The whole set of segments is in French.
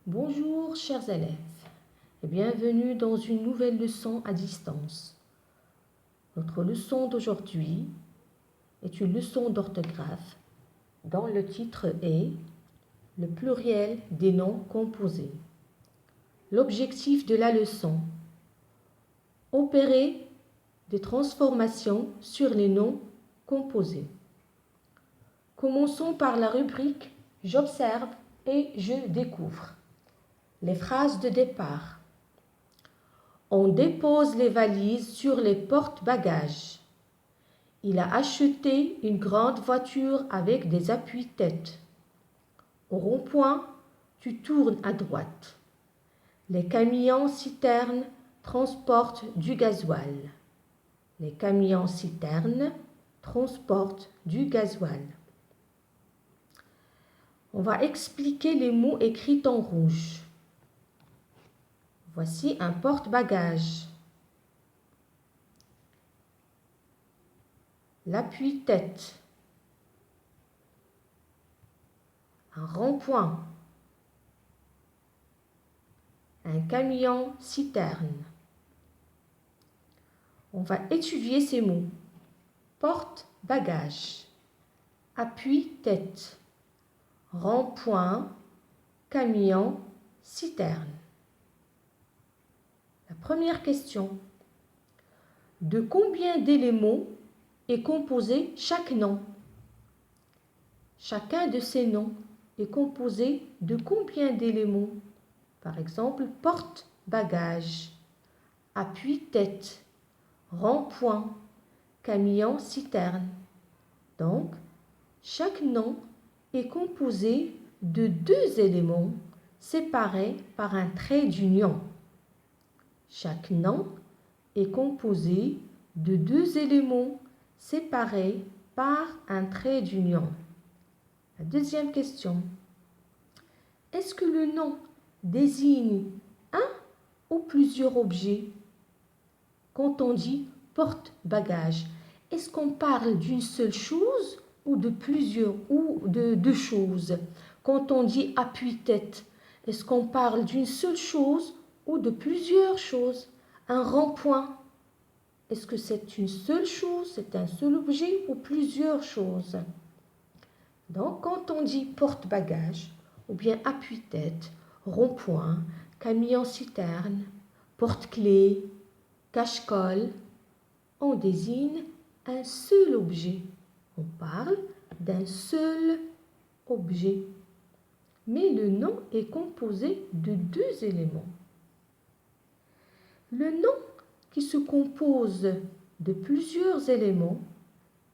Bonjour chers élèves et bienvenue dans une nouvelle leçon à distance. Notre leçon d'aujourd'hui est une leçon d'orthographe dont le titre est « Le pluriel des noms composés ». L'objectif de la leçon: opérer des transformations sur les noms composés. Commençons par la rubrique « J'observe et je découvre ». Les phrases de départ. On dépose les valises sur les porte-bagages. Il a acheté une grande voiture avec des appuis-têtes. Au rond-point, tu tournes à droite. Les camions-citernes transportent du gasoil. Les camions-citernes transportent du gasoil. On va expliquer les mots écrits en rouge. Voici un porte-bagages. L'appui-tête. Un rond-point. Un camion-citerne. On va étudier ces mots. Porte-bagages. Appui-tête. Rond-point. Camion-citerne. La première question. De combien d'éléments est composé chaque nom? Chacun de ces noms est composé de combien d'éléments? Par exemple, porte-bagages, appui-tête, rond-point, camion-citerne. Donc, chaque nom est composé de 2 éléments séparés par un trait d'union. Chaque nom est composé de 2 éléments séparés par un trait d'union. La deuxième question. Est-ce que le nom désigne un ou plusieurs objets? Quand on dit porte-bagages, est-ce qu'on parle d'une seule chose ou de plusieurs ou de 2 choses? Quand on dit appui-tête, est-ce qu'on parle d'une seule chose ou de plusieurs choses? Un rond-point, est-ce que c'est une seule chose, c'est un seul objet ou plusieurs choses? Donc, quand on dit porte-bagages, ou bien appui-tête, rond-point, camion-citerne, porte-clés, cache-colle, on désigne un seul objet. On parle d'un seul objet. Mais le nom est composé de 2 éléments. Le nom qui se compose de plusieurs éléments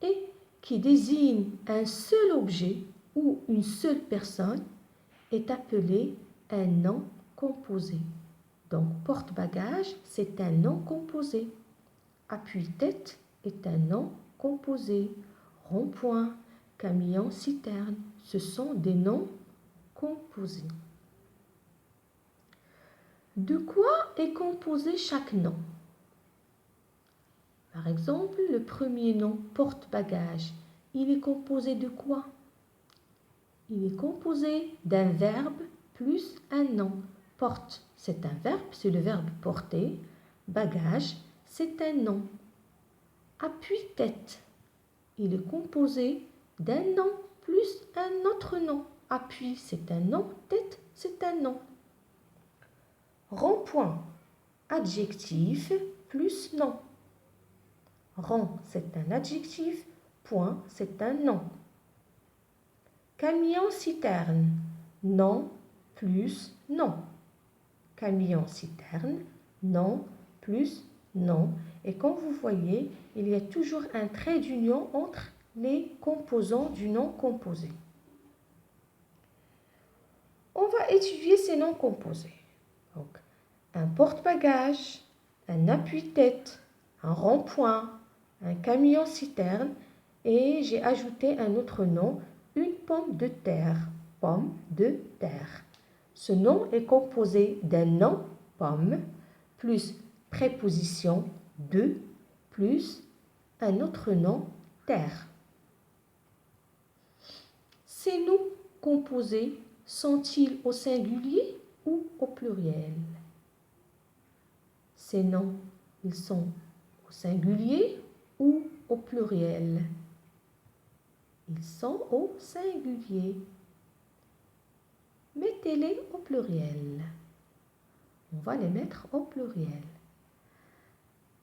et qui désigne un seul objet ou une seule personne est appelé un nom composé. Donc, porte-bagages, c'est un nom composé. Appui-tête est un nom composé. Rond-point, camion-citerne, ce sont des noms composés. De quoi est composé chaque nom? Par exemple, le premier nom, porte-bagages, il est composé de quoi? Il est composé d'un verbe plus un nom. Porte, c'est un verbe, c'est le verbe porter. Bagage, c'est un nom. Appui-tête, il est composé d'un nom plus un autre nom. Appui, c'est un nom. Tête, c'est un nom. Rond-point, adjectif plus nom. Rond, c'est un adjectif. Point, c'est un nom. Camion-citerne, nom plus nom. Camion-citerne, nom plus nom. Et comme vous voyez, il y a toujours un trait d'union entre les composants du nom composé. On va étudier ces noms composés. Donc, un porte-bagages, un appui-tête, un rond-point, un camion-citerne et j'ai ajouté un autre nom, une pomme de terre. Pomme de terre. Ce nom est composé d'un nom, pomme, plus préposition de, plus un autre nom, terre. Ces noms composés sont-ils au singulier ou au pluriel. Ces noms, ils sont au singulier ou au pluriel? Ils sont au singulier. Mettez-les au pluriel. On va les mettre au pluriel.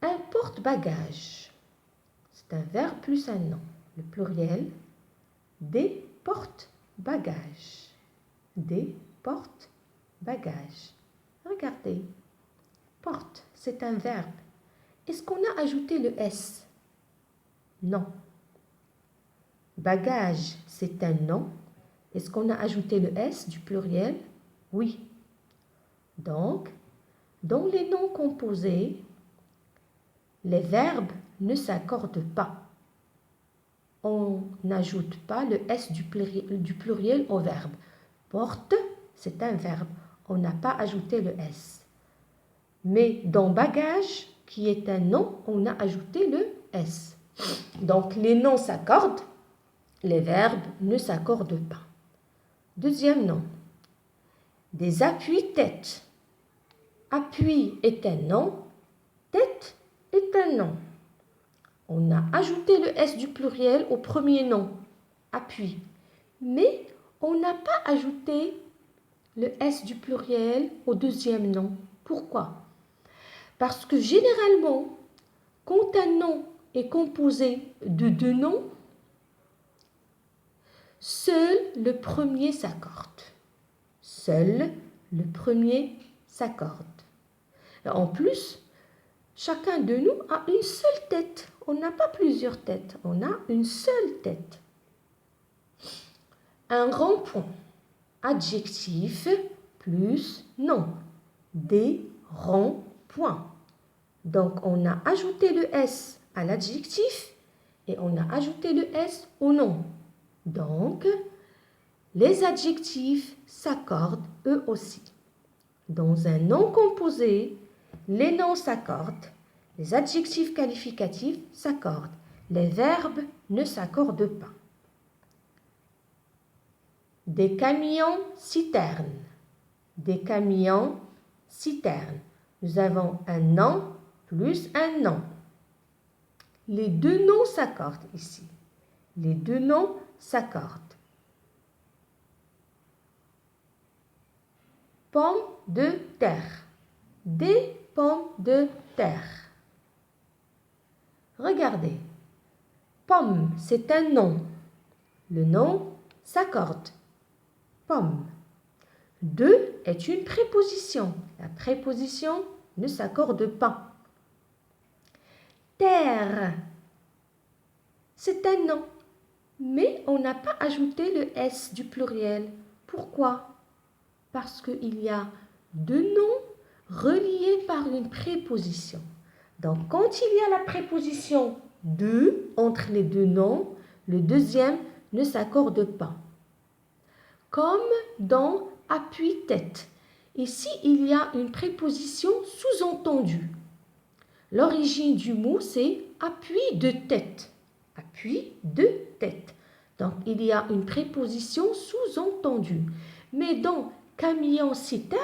Un porte-bagages, c'est un verbe plus un nom. Le pluriel, des porte-bagages. Des porte-bagages. Regardez, porte, c'est un verbe. Est-ce qu'on a ajouté le S? Non. Bagage, c'est un nom. Est-ce qu'on a ajouté le S du pluriel? Oui. Donc, dans les noms composés, les verbes ne s'accordent pas. On n'ajoute pas le S du pluriel au verbe. Porte, c'est un verbe. On n'a pas ajouté le S. Mais dans bagage, qui est un nom, on a ajouté le S. Donc, les noms s'accordent, les verbes ne s'accordent pas. Deuxième nom. Des appuis-têtes. Appui est un nom, tête est un nom. On a ajouté le S du pluriel au premier nom, appui. Mais on n'a pas ajouté le S du pluriel au deuxième nom. Pourquoi? Parce que généralement, quand un nom est composé de deux noms, seul le premier s'accorde. Seul le premier s'accorde. En plus, chacun de nous a une seule tête. On n'a pas plusieurs têtes, on a une seule tête. Un rond-point, adjectif plus nom. Des ronds-points. Donc, on a ajouté le S à l'adjectif et on a ajouté le S au nom. Donc, les adjectifs s'accordent eux aussi. Dans un nom composé, les noms s'accordent, les adjectifs qualificatifs s'accordent, les verbes ne s'accordent pas. Des camions-citernes. Des camions-citernes. Nous avons un nom plus un nom. Les deux noms s'accordent ici. Les deux noms s'accordent. Pommes de terre. Des pommes de terre. Regardez. Pomme, c'est un nom. Le nom s'accorde. Pomme. De est une préposition. La préposition ne s'accorde pas. Terre, c'est un nom. Mais on n'a pas ajouté le S du pluriel. Pourquoi? Parce qu'il y a deux noms reliés par une préposition. Donc, quand il y a la préposition de entre les deux noms, le deuxième ne s'accorde pas. Comme dans appui-tête. Ici, il y a une préposition sous-entendue. L'origine du mot, c'est appui de tête. Appui de tête. Donc, il y a une préposition sous-entendue. Mais dans camion-citerne,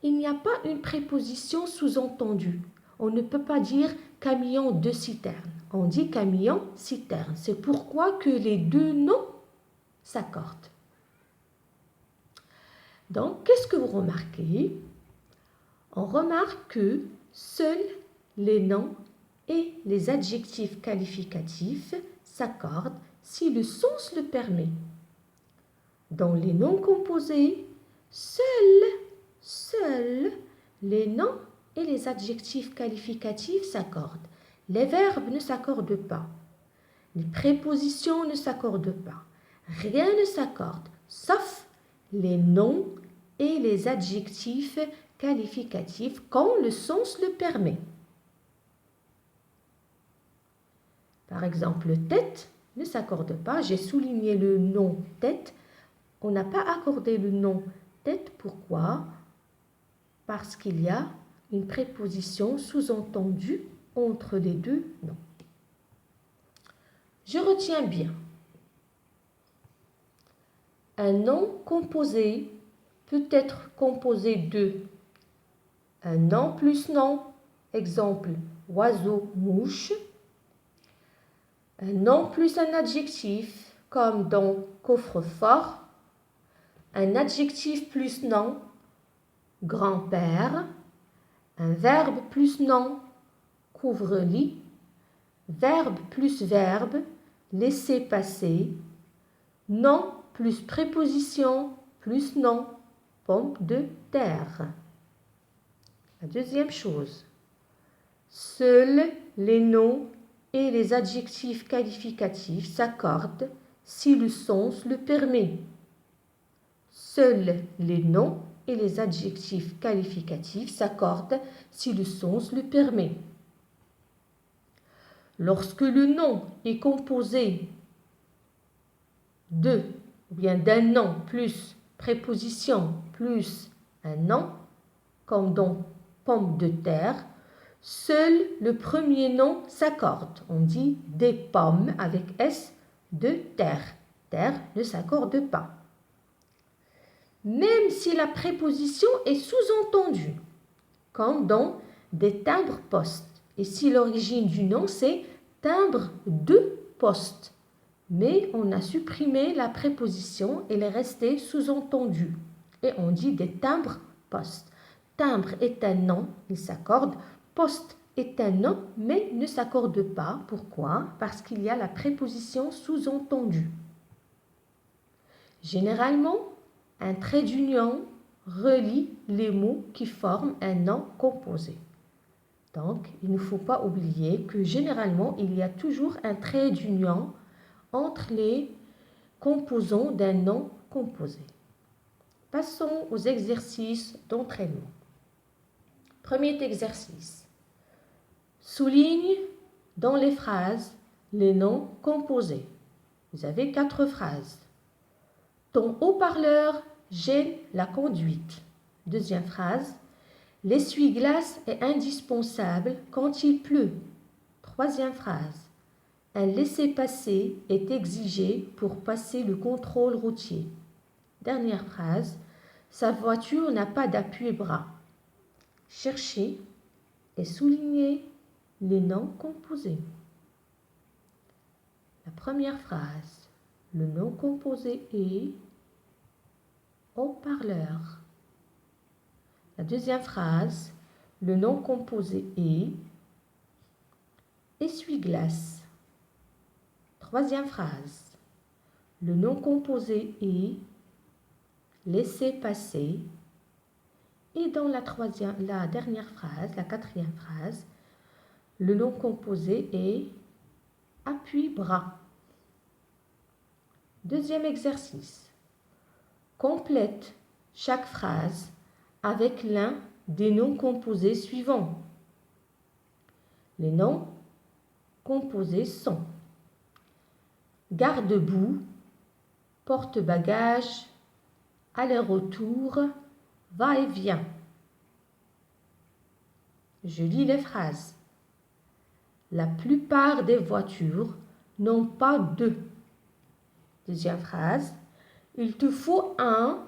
il n'y a pas une préposition sous-entendue. On ne peut pas dire camion de citerne. On dit camion-citerne. C'est pourquoi que les deux noms s'accordent. Donc, qu'est-ce que vous remarquez? On remarque que seuls les noms et les adjectifs qualificatifs s'accordent si le sens le permet. Dans les noms composés, seuls les noms et les adjectifs qualificatifs s'accordent. Les verbes ne s'accordent pas. Les prépositions ne s'accordent pas. Rien ne s'accorde, sauf les noms et les adjectifs qualificatifs quand le sens le permet. Par exemple, tête ne s'accorde pas. J'ai souligné le nom tête. On n'a pas accordé le nom tête. Pourquoi? Parce qu'il y a une préposition sous-entendue entre les deux noms. Je retiens bien. Un nom composé peut être composé de un nom plus nom, exemple oiseau, mouche, un nom plus un adjectif, comme dans coffre-fort, un adjectif plus nom, grand-père, un verbe plus nom, couvre-lit, verbe plus verbe, laisser passer, nom plus préposition plus nom, pomme de terre. La deuxième chose, seuls les noms et les adjectifs qualificatifs s'accordent si le sens le permet. Seuls les noms et les adjectifs qualificatifs s'accordent si le sens le permet. Lorsque le nom est composé de ou bien d'un nom plus préposition plus un nom, comme dans pomme de terre, seul le premier nom s'accorde. On dit des pommes avec S de terre. Terre ne s'accorde pas. Même si la préposition est sous-entendue, comme dans des timbres-poste. Et si l'origine du nom c'est timbre de poste, mais on a supprimé la préposition, elle est restée sous-entendue. Et on dit des timbres-poste. Timbre est un nom, il s'accorde. Poste est un nom, mais ne s'accorde pas. Pourquoi? Parce qu'il y a la préposition sous-entendue. Généralement, un trait d'union relie les mots qui forment un nom composé. Donc, il ne faut pas oublier que généralement, il y a toujours un trait d'union entre les composants d'un nom composé. Passons aux exercices d'entraînement. Premier exercice. Souligne dans les phrases les noms composés. Vous avez 4 phrases. Ton haut-parleur gêne la conduite. Deuxième phrase. L'essuie-glace est indispensable quand il pleut. Troisième phrase. Un laissez-passer est exigé pour passer le contrôle routier. Dernière phrase. Sa voiture n'a pas d'appui-bras. Cherchez et soulignez les noms composés. La première phrase. Le nom composé est haut-parleur. La deuxième phrase. Le nom composé est essuie-glace. Troisième phrase. Le nom composé est laisser passer. Et dans la dernière phrase, la quatrième phrase, le nom composé est appuie-bras. Deuxième exercice. Complète chaque phrase avec l'un des noms composés suivants. Les noms composés sont garde-boue, porte-bagages, aller-retour, va-et-vient. Je lis les phrases. La plupart des voitures n'ont pas de. Deuxième phrase. Il te faut un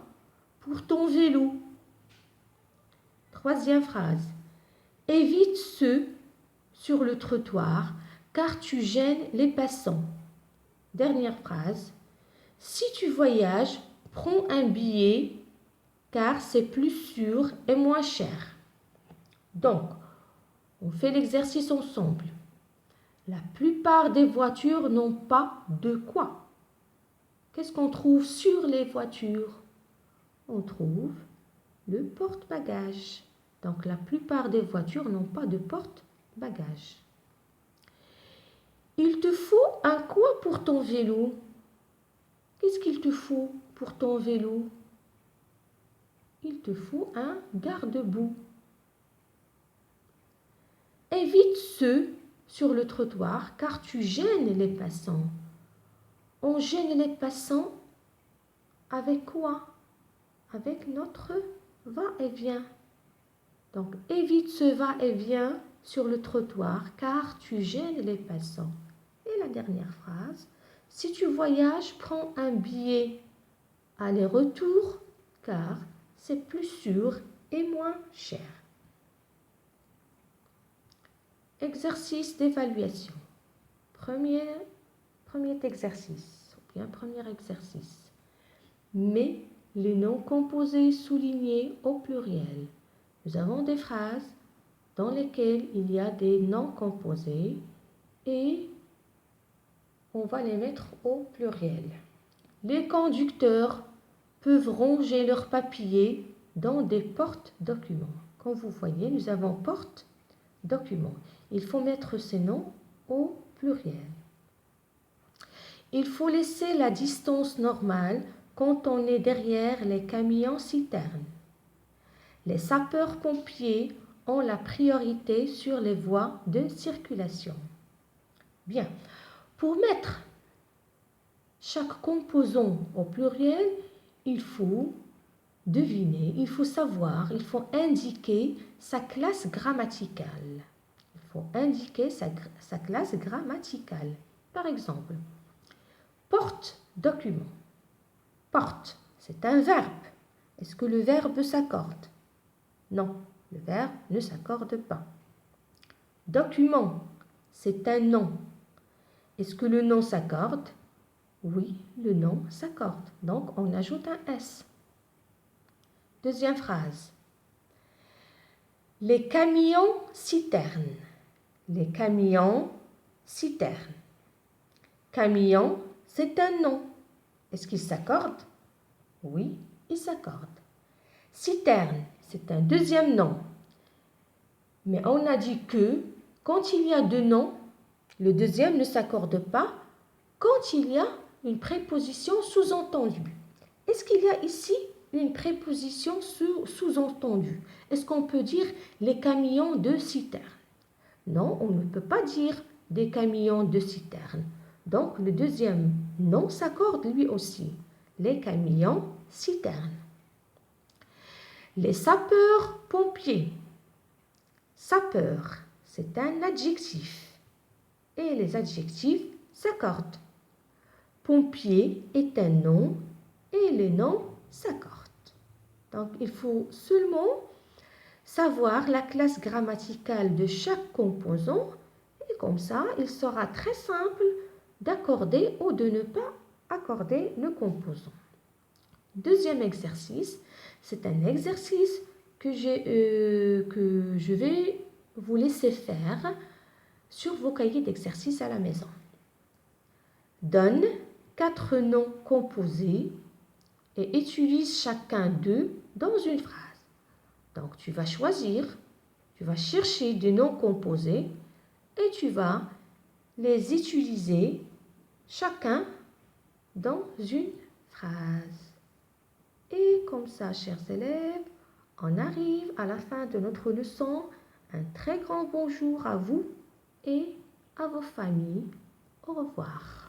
pour ton vélo. Troisième phrase. Évite ceux sur le trottoir car tu gênes les passants. Dernière phrase. Si tu voyages, prends un billet car c'est plus sûr et moins cher. Donc, on fait l'exercice ensemble. La plupart des voitures n'ont pas de quoi? Qu'est-ce qu'on trouve sur les voitures? On trouve le porte-bagages. Donc, la plupart des voitures n'ont pas de porte-bagages. Il te faut un quoi pour ton vélo? Qu'est-ce qu'il te faut pour ton vélo? Il te faut un garde-boue. Évite ceux sur le trottoir car tu gênes les passants. On gêne les passants avec quoi? Avec notre va-et-vient. Donc, évite ce va-et-vient sur le trottoir car tu gênes les passants. Et la dernière phrase, si tu voyages, prends un billet aller-retour car c'est plus sûr et moins cher. Exercice d'évaluation. Premier exercice, ou bien premier exercice. Mets les noms composés soulignés au pluriel. Nous avons des phrases dans lesquelles il y a des noms composés et on va les mettre au pluriel. Les conducteurs peuvent ranger leurs papiers dans des porte-documents. Comme vous voyez, nous avons porte-documents. Il faut mettre ces noms au pluriel. Il faut laisser la distance normale quand on est derrière les camions citernes. Les sapeurs-pompiers ont la priorité sur les voies de circulation. Bien, pour mettre chaque composant au pluriel, il faut deviner, il faut savoir, il faut indiquer sa classe grammaticale. Il faut indiquer sa classe grammaticale. Par exemple, porte-document. Porte, c'est un verbe. Est-ce que le verbe s'accorde? Non, le verbe ne s'accorde pas. Document, c'est un nom. Est-ce que le nom s'accorde? Oui, le nom s'accorde. Donc, on ajoute un S. Deuxième phrase. Les camions citernes. Les camions citernes. Camion, c'est un nom. Est-ce qu'il s'accorde? Oui, il s'accorde. Citerne, c'est un deuxième nom. Mais on a dit que quand il y a deux noms, le deuxième ne s'accorde pas quand il y a une préposition sous-entendue. Est-ce qu'il y a ici une préposition sous-entendue? Est-ce qu'on peut dire les camions de citerne? Non, on ne peut pas dire des camions de citerne. Donc, le deuxième nom s'accorde lui aussi. Les camions citernes. Les sapeurs-pompiers. Sapeur, c'est un adjectif. Et les adjectifs s'accordent. Pompier est un nom et les noms s'accordent. Donc, il faut seulement savoir la classe grammaticale de chaque composant et comme ça, il sera très simple d'accorder ou de ne pas accorder le composant. Deuxième exercice, c'est un exercice que je vais vous laisser faire sur vos cahiers d'exercice à la maison. Donne 4 noms composés et utilise chacun d'eux dans une phrase. Donc, tu vas choisir, tu vas chercher des noms composés et tu vas les utiliser chacun dans une phrase. Et comme ça, chers élèves, on arrive à la fin de notre leçon. Un très grand bonjour à vous et à vos familles. Au revoir.